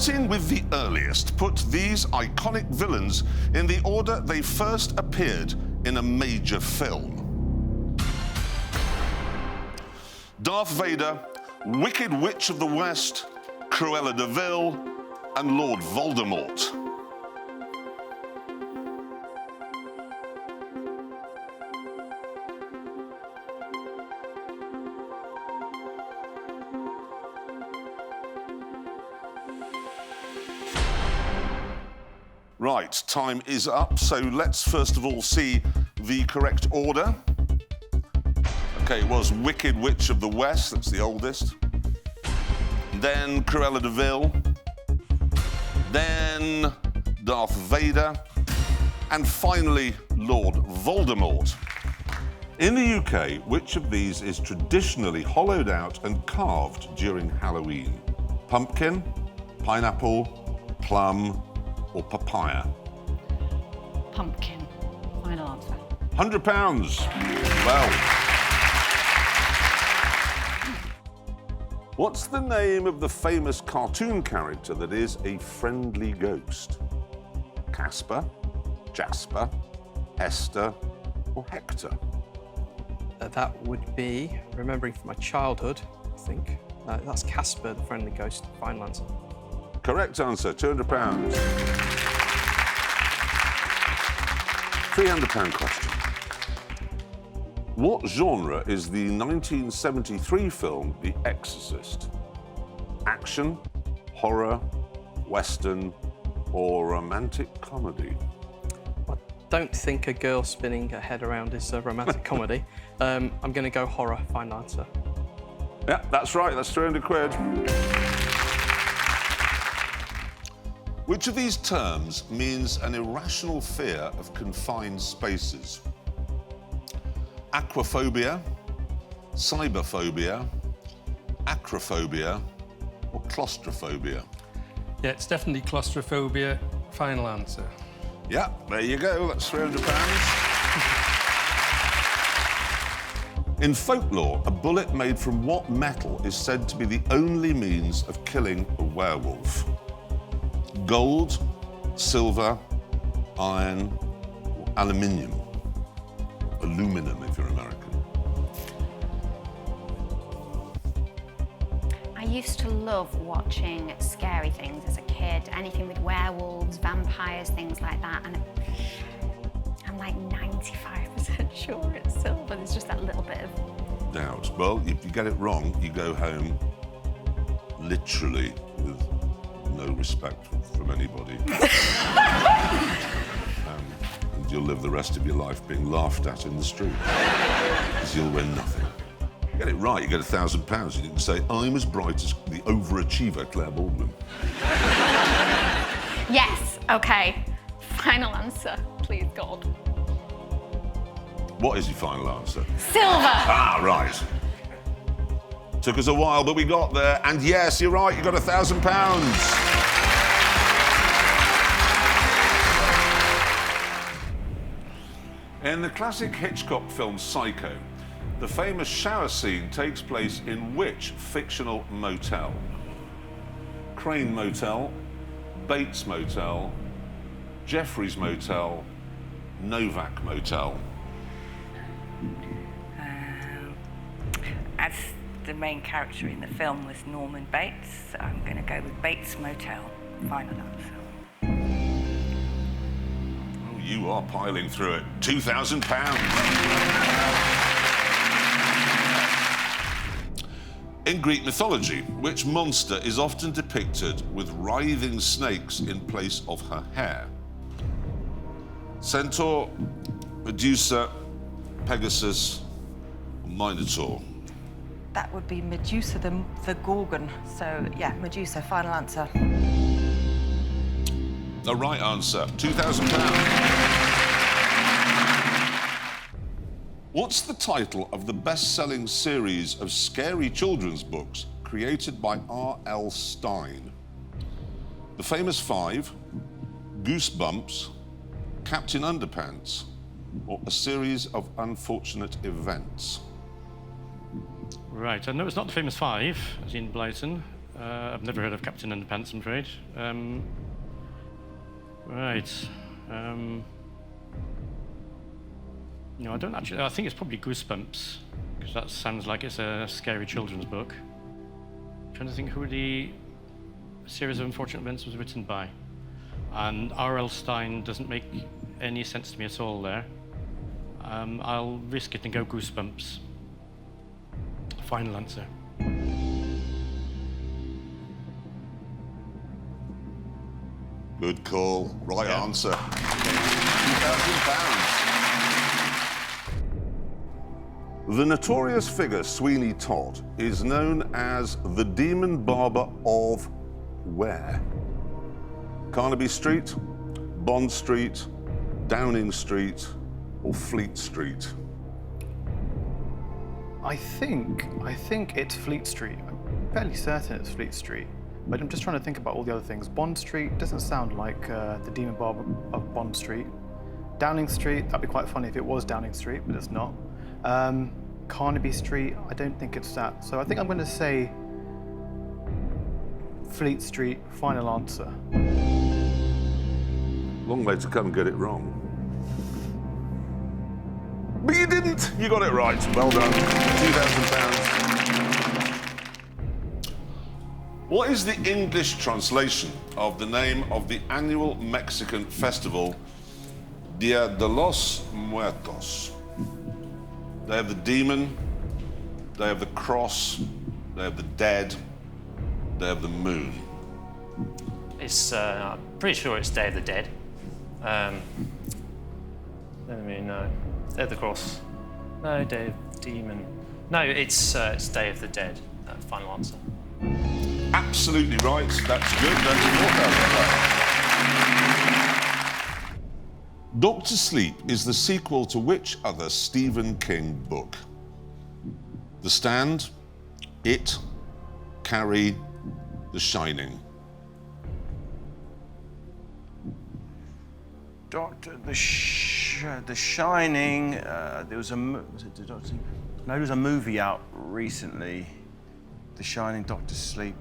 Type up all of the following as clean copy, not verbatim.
Starting with the earliest, put these iconic villains in the order they first appeared in a major film. Darth Vader, Wicked Witch of the West, Cruella de Vil, and Lord Voldemort. Right, time is up, so let's first of all see the correct order. Okay, it was Wicked Witch of the West, that's the oldest. Then Cruella de Vil. Then Darth Vader. And finally, Lord Voldemort. In the UK, which of these is traditionally hollowed out and carved during Halloween? Pumpkin, pineapple, plum, or papaya? Pumpkin. Final answer. £100. Well. What's the name of the famous cartoon character that is a friendly ghost? Casper, Jasper, Hester, or Hector? That would be, remembering from my childhood, I think. That's Casper, the friendly ghost. Final answer. Correct answer, £200. £300 question. What genre is the 1973 film The Exorcist? Action, horror, western, or romantic comedy? I don't think a girl spinning her head around is a romantic comedy. I'm going to go horror. Final answer. Yeah, that's right, that's 300 quid. Which of these terms means an irrational fear of confined spaces? Aquaphobia, cyberphobia, acrophobia, or claustrophobia? Yeah, it's definitely claustrophobia. Final answer. Yeah, there you go, that's £300. In folklore, a bullet made from what metal is said to be the only means of killing a werewolf? Gold, silver, iron, or aluminium? Aluminum, if you're American. I used to love watching scary things as a kid, anything with werewolves, vampires, things like that, and I'm like 95% sure it's silver. There's just that little bit of Doubt. Well, if you get it wrong, you go home literally with no respect from anybody. And you'll live the rest of your life being laughed at in the street. Because you'll win nothing. Get it right, you get £1,000. You can say, I'm as bright as the overachiever Claire Baldwin. Yes, okay. Final answer, please God. What is your final answer? Silver! Ah, right. Took us a while, but we got there. And yes, you're right, you got £1,000. In the classic Hitchcock film Psycho, the famous shower scene takes place in which fictional motel? Crane Motel, Bates Motel, Jeffrey's Motel, Novak Motel. As the main character in the film was Norman Bates, so I'm going to go with Bates Motel. Final answer. Oh, you are piling through it. £2,000. In Greek mythology, which monster is often depicted with writhing snakes in place of her hair? Centaur, Medusa, Pegasus, or Minotaur? That would be Medusa, the Gorgon. So, yeah, Medusa, final answer. The right answer, £2,000. What's the title of the best-selling series of scary children's books created by R.L. Stine? The Famous Five, Goosebumps, Captain Underpants, or A Series of Unfortunate Events? Right, I know it's not the famous five, as in Blyton. I've never heard of Captain Underpants, I'm afraid. Right. No, I don't actually. I think it's probably Goosebumps, because that sounds like it's a scary children's book. I'm trying to think who the series of unfortunate events was written by. And R.L. Stein doesn't make any sense to me at all there. I'll risk it and go Goosebumps. Final answer. Good call. Right answer. £2,000. The notorious figure Sweeney Todd is known as the demon barber of where? Carnaby Street, Bond Street, Downing Street, or Fleet Street? I think it's Fleet Street. I'm fairly certain it's Fleet Street, but I'm just trying to think about all the other things. Bond Street doesn't sound like the demon barber of Bond Street. Downing Street, that'd be quite funny if it was Downing Street, but it's not. Carnaby Street, I don't think it's that. So I think I'm going to say Fleet Street, final answer. Long way to come and get it wrong. But you didn't. You got it right. Well done. £2,000. What is the English translation of the name of the annual Mexican festival, Dia de los Muertos? Day of the Demon, Day of the Cross, Day of the Dead, Day of the Moon. It's, I'm pretty sure it's Day of the Dead. I mean, no. Day of the Cross. No, Day of the Demon. No, it's Day of the Dead. Final answer. Absolutely right. That's good. That's $4,000. Dr. Sleep is the sequel to which other Stephen King book? The Stand, It, Carrie, The Shining. The Shining. There was a was it Dr. Sleep? No, there was a movie out recently. The Shining, Dr. Sleep.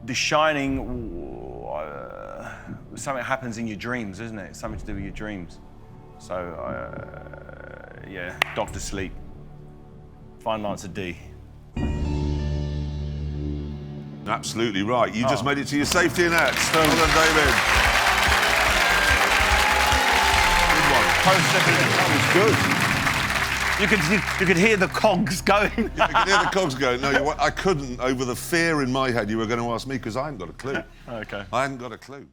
The Shining. Something happens in your dreams, isn't it? Something to do with your dreams. So yeah, Dr. Sleep. Final answer D. Absolutely right. You just made it to your safety net. Well done, David. That was good. You could hear the cogs going. I could hear the cogs going. No, I couldn't over the fear in my head you were going to ask me because I hadn't got a clue. Okay. I hadn't got a clue.